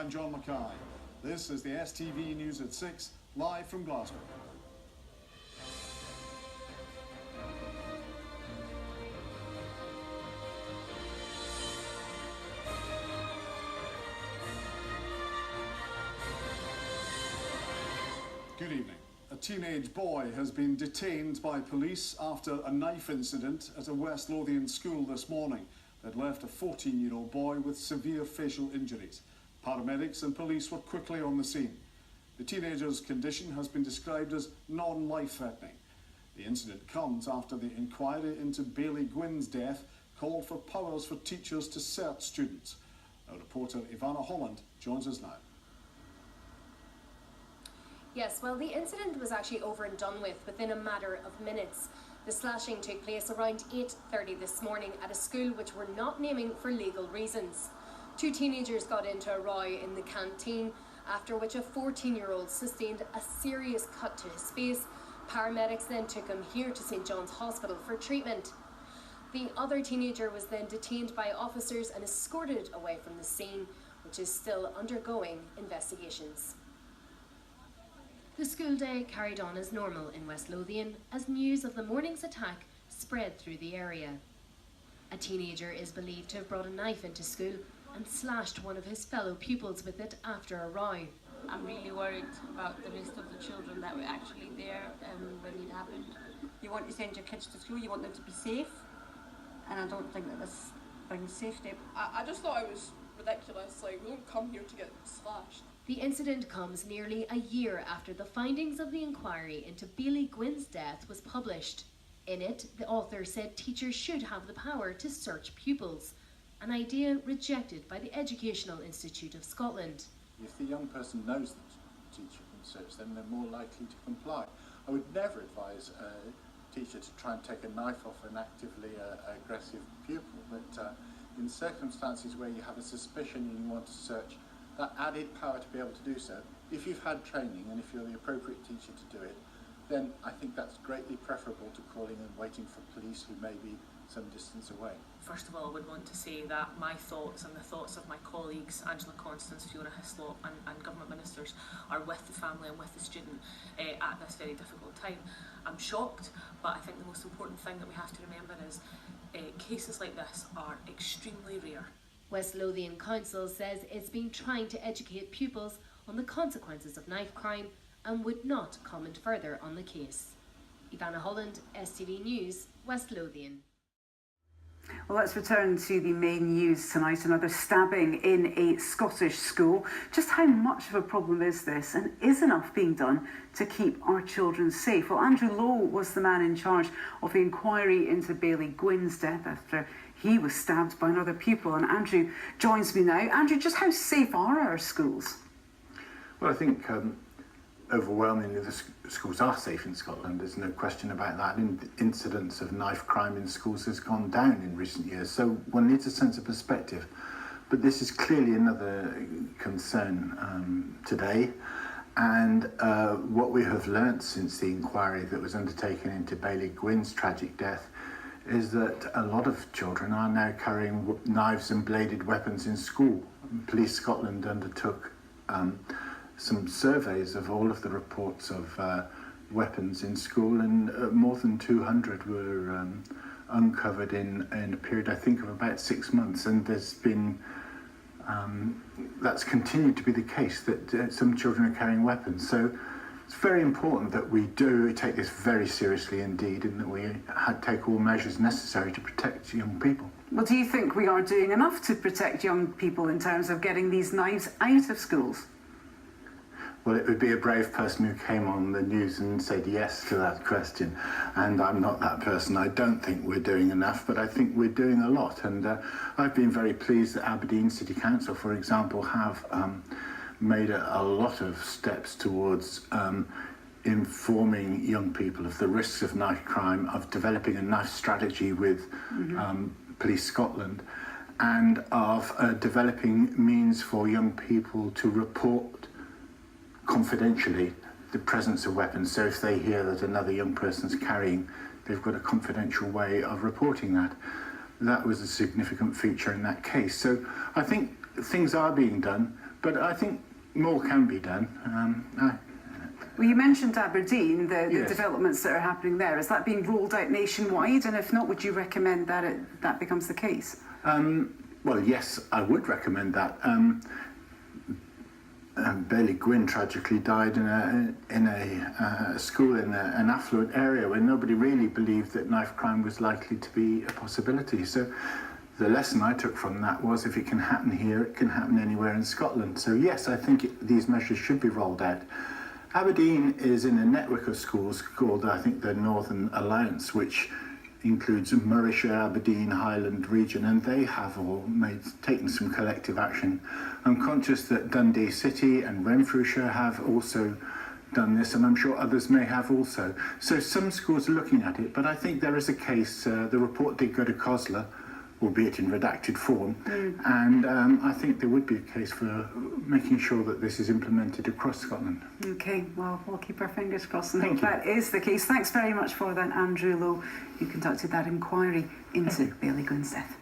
I'm John Mackay. This is the STV News at 6, live from Glasgow. Good evening. A teenage boy has been detained by police after a knife incident at a West Lothian school this morning that left a 14-year-old boy with severe facial injuries. Paramedics and police were quickly on the scene. The teenager's condition has been described as non-life-threatening. The incident comes after the inquiry into Bailey Gwyn's death called for powers for teachers to search students. Our reporter Ivana Holland joins us now. Yes, well, the incident was actually over and done with within a matter of minutes. The slashing took place around 8:30 this morning at a school which we're not naming for legal reasons. Two teenagers got into a row in the canteen, after which a 14-year-old sustained a serious cut to his face. Paramedics then took him here to St John's Hospital for treatment. The other teenager was then detained by officers and escorted away from the scene, which is still undergoing investigations. The school day carried on as normal in West Lothian as news of the morning's attack spread through the area. A teenager is believed to have brought a knife into school and slashed one of his fellow pupils with it after a row. I'm really worried about the rest of the children that were actually there when it happened. You want to send your kids to school, you want them to be safe, and I don't think that this brings safety. I just thought it was ridiculous. Like, we don't come here to get slashed. The incident comes nearly a year after the findings of the inquiry into Bailey Gwyn's death was published. In it, the author said teachers should have the power to search pupils, an idea rejected by the Educational Institute of Scotland. If the young person knows that the teacher can search them, they're more likely to comply. I would never advise a teacher to try and take a knife off an actively aggressive pupil, but in circumstances where you have a suspicion and you want to search, that added power to be able to do so, if you've had training and if you're the appropriate teacher to do it, then I think that's greatly preferable to calling and waiting for police who may be some distance away. First of all, I would want to say that my thoughts and the thoughts of my colleagues, Angela Constance, Fiona Hislop and government ministers, are with the family and with the student at this very difficult time. I'm shocked, but I think the most important thing that we have to remember is cases like this are extremely rare. West Lothian Council says it's been trying to educate pupils on the consequences of knife crime and would not comment further on the case. Ivana Holland, STV News, West Lothian. Well, let's return to the main news tonight. Another stabbing in a Scottish school. Just how much of a problem is this, and is enough being done to keep our children safe? Well, Andrew Lowe was the man in charge of the inquiry into Bailey Gwyn's death after he was stabbed by another pupil, and Andrew joins me now. Andrew, just how safe are our schools? Well, I think overwhelmingly the schools are safe in Scotland, there's no question about that. Incidence of knife crime in schools has gone down in recent years, so one needs a sense of perspective. But this is clearly another concern today, and what we have learnt since the inquiry that was undertaken into Bailey Gwyn's tragic death is that a lot of children are now carrying knives and bladed weapons in school. Police Scotland undertook some surveys of all of the reports of weapons in school, and more than 200 were uncovered in a period, I think, of about 6 months. And there's been, that's continued to be the case, that some children are carrying weapons. So it's very important that we do take this very seriously indeed, and that we take all measures necessary to protect young people. Well, do you think we are doing enough to protect young people in terms of getting these knives out of schools? Well, it would be a brave person who came on the news and said yes to that question, and I'm not that person. I don't think we're doing enough, but I think we're doing a lot, and I've been very pleased that Aberdeen City Council, for example, have made a lot of steps towards informing young people of the risks of knife crime, of developing a knife strategy with Police Scotland, and of developing means for young people to report confidentially the presence of weapons. So if they hear that another young person's carrying, they've got a confidential way of reporting that. That was a significant feature in that case. So I think things are being done, But I think more can be done. Well, you mentioned Aberdeen, the Yes. developments that are happening there. Is that being rolled out nationwide? And if not, would you recommend that that becomes the case? Well, yes, I would recommend that. Bailey Gwynn tragically died in a school in an affluent area where nobody really believed that knife crime was likely to be a possibility. So the lesson I took from that was if it can happen here, it can happen anywhere in Scotland. So yes, I think these measures should be rolled out. Aberdeen is in a network of schools called, I think, the Northern Alliance, which includes Murrayshire, Aberdeen, Highland region, and they have all taken some collective action. I'm conscious that Dundee City and Renfrewshire have also done this, and I'm sure others may have also. So some schools are looking at it, but I think there is a case. The report did go to COSLA, albeit in redacted form, and I think there would be a case for making sure that this is implemented across Scotland. Okay, well, we'll keep our fingers crossed and hope that is the case. Thanks very much for that, Andrew Lowe, who conducted that inquiry into Bailey Gwynn's death.